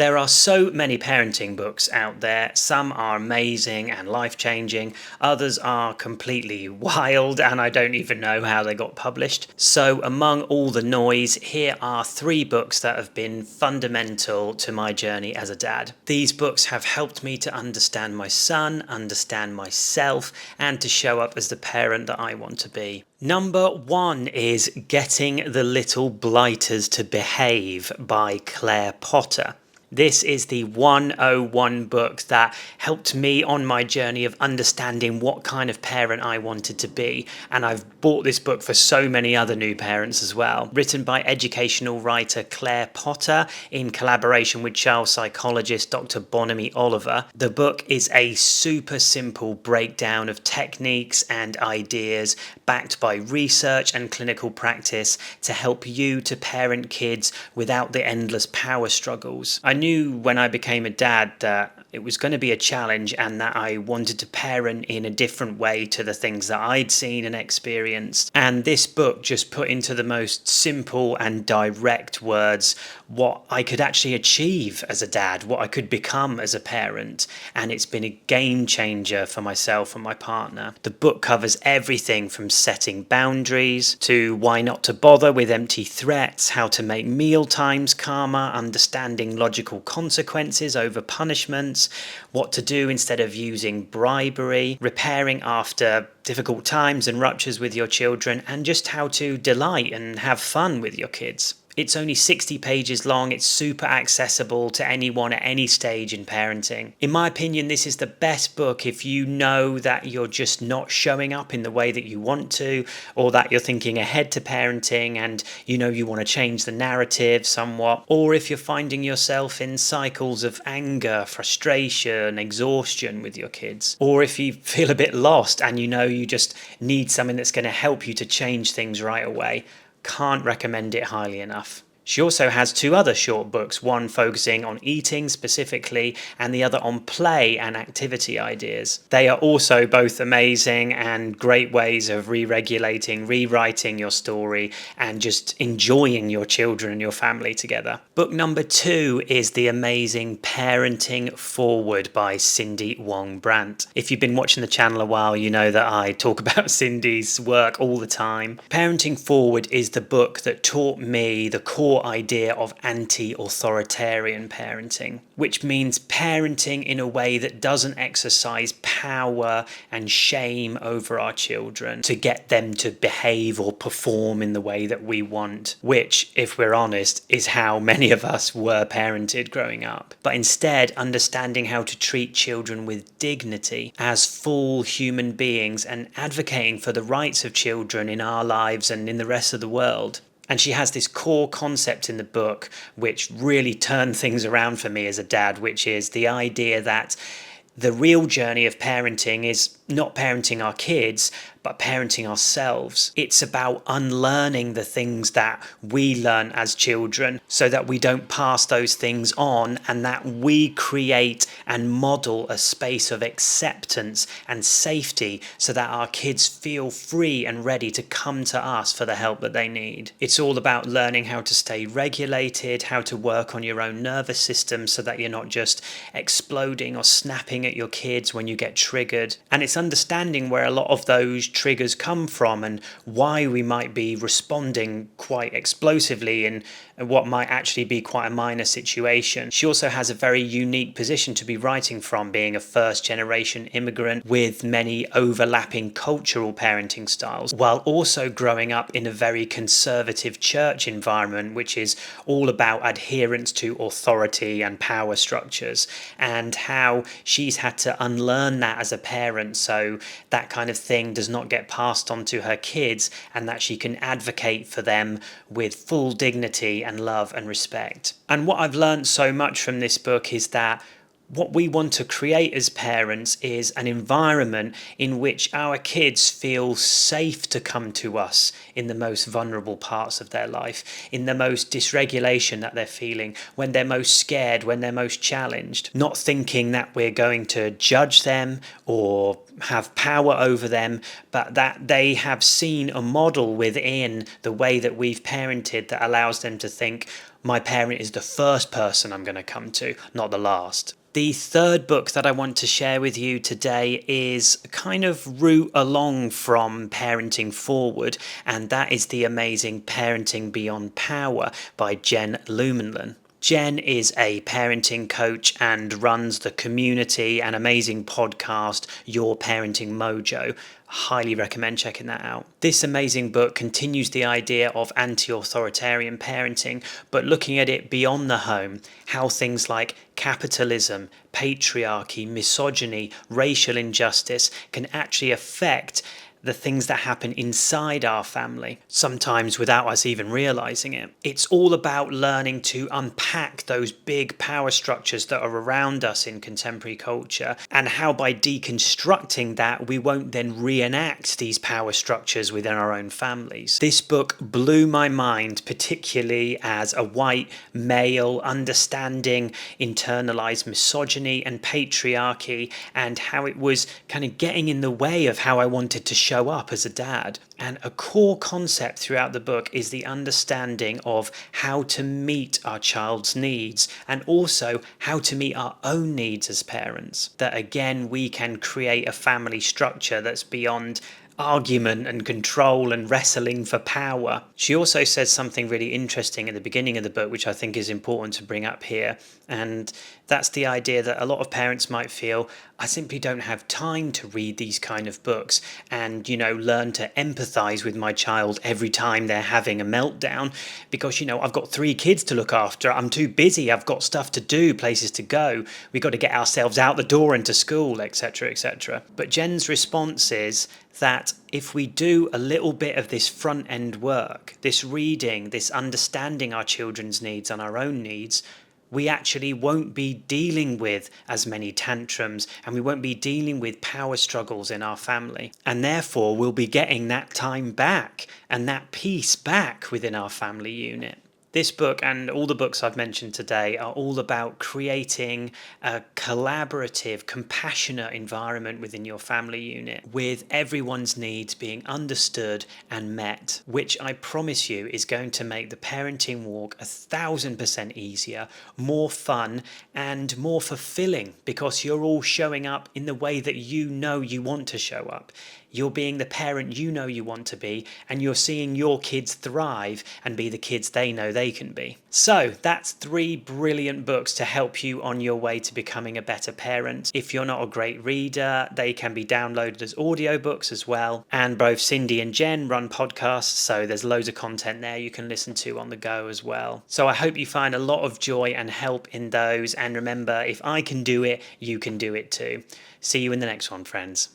There are so many parenting books out there. Some are amazing and life-changing. Others are completely wild and I don't even know how they got published. So among all the noise, here are 3 books that have been fundamental to my journey as a dad. These books have helped me to understand my son, understand myself, and to show up as the parent that I want to be. Number 1 is Getting the Little Blighters to Behave by Claire Potter. This is the 101 book that helped me on my journey of understanding what kind of parent I wanted to be. And I've bought this book for so many other new parents as well. Written by educational writer Claire Potter in collaboration with child psychologist Dr. Bonamy Oliver. The book is a super simple breakdown of techniques and ideas backed by research and clinical practice to help you to parent kids without the endless power struggles. I knew when I became a dad that it was going to be a challenge and that I wanted to parent in a different way to the things that I'd seen and experienced. And this book just put into the most simple and direct words what I could actually achieve as a dad, what I could become as a parent. And it's been a game changer for myself and my partner. The book covers everything from setting boundaries to why not to bother with empty threats, how to make meal times calmer, understanding logical consequences over punishments, what to do instead of using bribery, repairing after difficult times and ruptures with your children, and just how to delight and have fun with your kids. It's only 60 pages long. It's super accessible to anyone at any stage in parenting. In my opinion, this is the best book if you know that you're just not showing up in the way that you want to, or that you're thinking ahead to parenting and you know you want to change the narrative somewhat, or if you're finding yourself in cycles of anger, frustration, exhaustion with your kids, or if you feel a bit lost and you know you just need something that's going to help you to change things right away. Can't recommend it highly enough. She also has 2 other short books, one focusing on eating specifically and the other on play and activity ideas. They are also both amazing and great ways of re-regulating, rewriting your story and just enjoying your children and your family together. Book number 2 is the amazing Parenting Forward by Wang Brandt. If you've been watching the channel a while, you know that I talk about Cindy's work all the time. Parenting Forward is the book that taught me the core idea of anti-authoritarian parenting, which means parenting in a way that doesn't exercise power and shame over our children to get them to behave or perform in the way that we want, which, if we're honest, is how many of us were parented growing up. But instead, understanding how to treat children with dignity as full human beings and advocating for the rights of children in our lives and in the rest of the world. And she has this core concept in the book which really turned things around for me as a dad, which is the idea that the real journey of parenting is not parenting our kids, but parenting ourselves. It's about unlearning the things that we learn as children so that we don't pass those things on, and that we create and model a space of acceptance and safety so that our kids feel free and ready to come to us for the help that they need. It's all about learning how to stay regulated, how to work on your own nervous system so that you're not just exploding or snapping at your kids when you get triggered. And it's understanding where a lot of those triggers come from and why we might be responding quite explosively in what might actually be quite a minor situation. She also has a very unique position to be writing from, being a first-generation immigrant with many overlapping cultural parenting styles, while also growing up in a very conservative church environment, which is all about adherence to authority and power structures, and how she's had to unlearn that as a parent so that kind of thing does not get passed on to her kids, and that she can advocate for them with full dignity and love and respect. And what I've learned so much from this book is that What we want to create as parents is an environment in which our kids feel safe to come to us in the most vulnerable parts of their life, in the most dysregulation that they're feeling, when they're most scared, when they're most challenged. Not thinking that we're going to judge them or have power over them, but that they have seen a model within the way that we've parented that allows them to think, my parent is the first person I'm going to come to, not the last. The third book that I want to share with you today is kind of route along from parenting forward, and that is the amazing Parenting Beyond Power by Jen Lumanlan. Jen is a parenting coach and runs the community and amazing podcast, Your Parenting Mojo. Highly recommend checking that out. This amazing book continues the idea of anti-authoritarian parenting, but looking at it beyond the home, how things like capitalism, patriarchy, misogyny, racial injustice can actually affect the things that happen inside our family, sometimes without us even realizing it. It's all about learning to unpack those big power structures that are around us in contemporary culture, and how by deconstructing that, we won't then reenact these power structures within our own families. This book blew my mind, particularly as a white male, understanding internalized misogyny and patriarchy, and how it was kind of getting in the way of how I wanted to show up as a dad. And a core concept throughout the book is the understanding of how to meet our child's needs, and also how to meet our own needs as parents. That again, we can create a family structure that's beyond argument and control and wrestling for power. She also says something really interesting at the beginning of the book, which I think is important to bring up here. And that's the idea that a lot of parents might feel, I simply don't have time to read these kind of books and, learn to empathize with my child every time they're having a meltdown because, I've got 3 kids to look after. I'm too busy. I've got stuff to do, places to go. We've got to get ourselves out the door into school, etc., etc. But Jen's response is that if we do a little bit of this front end work, this reading, this understanding our children's needs and our own needs, we actually won't be dealing with as many tantrums, and we won't be dealing with power struggles in our family. And therefore, we'll be getting that time back and that peace back within our family unit. This book and all the books I've mentioned today are all about creating a collaborative, compassionate environment within your family unit with everyone's needs being understood and met, which I promise you is going to make the parenting walk 1,000% easier, more fun and more fulfilling, because you're all showing up in the way that you want to show up. You're being the parent you want to be, and you're seeing your kids thrive and be the kids they know they can be. So that's 3 brilliant books to help you on your way to becoming a better parent. If you're not a great reader, they can be downloaded as audiobooks as well. And both Cindy and Jen run podcasts, so there's loads of content there you can listen to on the go as well. So I hope you find a lot of joy and help in those. And remember, if I can do it, you can do it too. See you in the next one, friends.